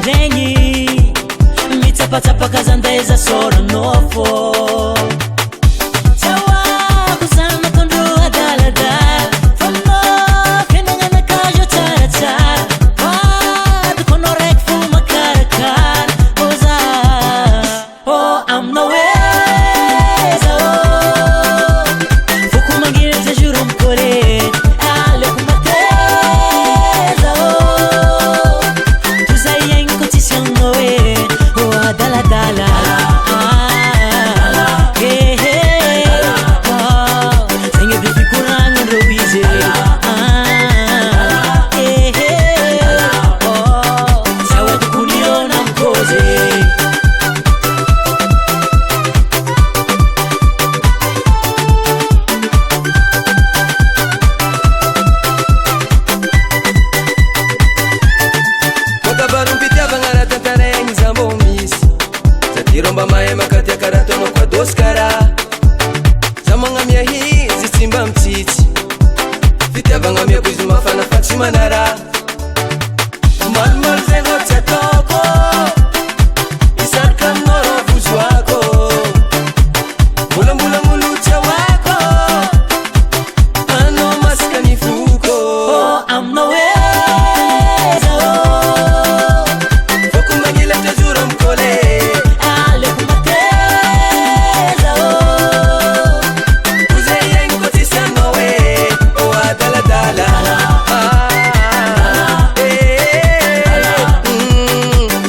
regny mitsapatsapaka zandaiza soranofo tsaoako zany matondro adaladala fanô fiainagnanakazo tsaratsara vadiko anao raiky fo makarakara oza o aminao e zao foko mangilatra juro mikore aleoko mateza o tozay aigny ko tsisy aminao e o adaladala zegny edy fikoragna andreo izy zaho tokony namikozy Kotabarumpitiavagna raha tantaregny za mbô misy satria mba mahay makatia karaha ataonao koa dosy karaha za magnamia izy tsy mba mitsitsy fitiavagna miako izy mafana fa tsy manaraha malimaly zegny tsy ataoko isarika aminao raha vozoako mbolambola molotsy aoako anao masaka ny foko aminao e foko magnilatra zoro mikole aleoko mateza ozay aigny ko tsisy anao e o adaladala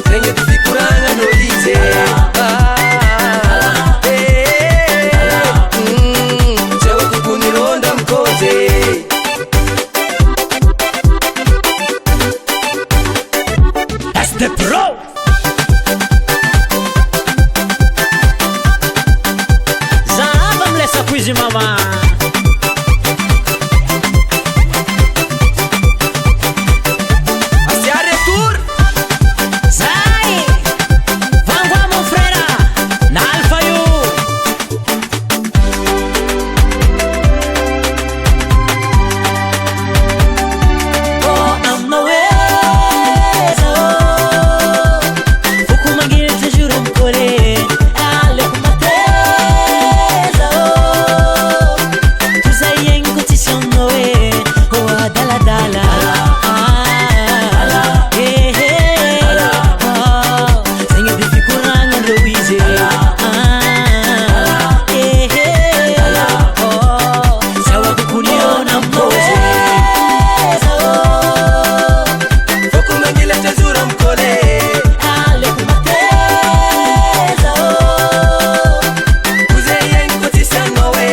zegny edy fikoragna anao izy zao tokony ronda mikozy That's the pro. Zava mlesa kuizi mama. Asia retour Sai. Vangua mon frère. Nalfa you. Oh, I'm nowhere. Foko mangilatra juro mikore aleoko mateza tozay aigny ko tsisy aminao e o adaladala zegny edy fikoragna andreo izy zaho tokony namikozy foko magnilatra zoro mikole aleoko mateza ozay aigny ko tsisy anao e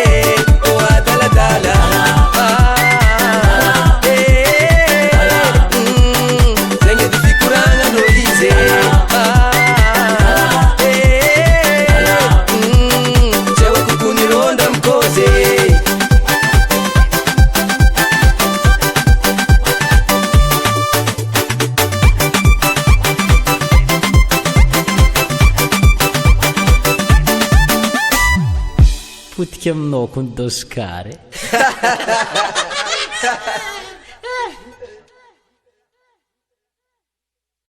o adaladala zegny edy fikoragna anao izy zao tokony ronda mikozy potika aminao kony doskary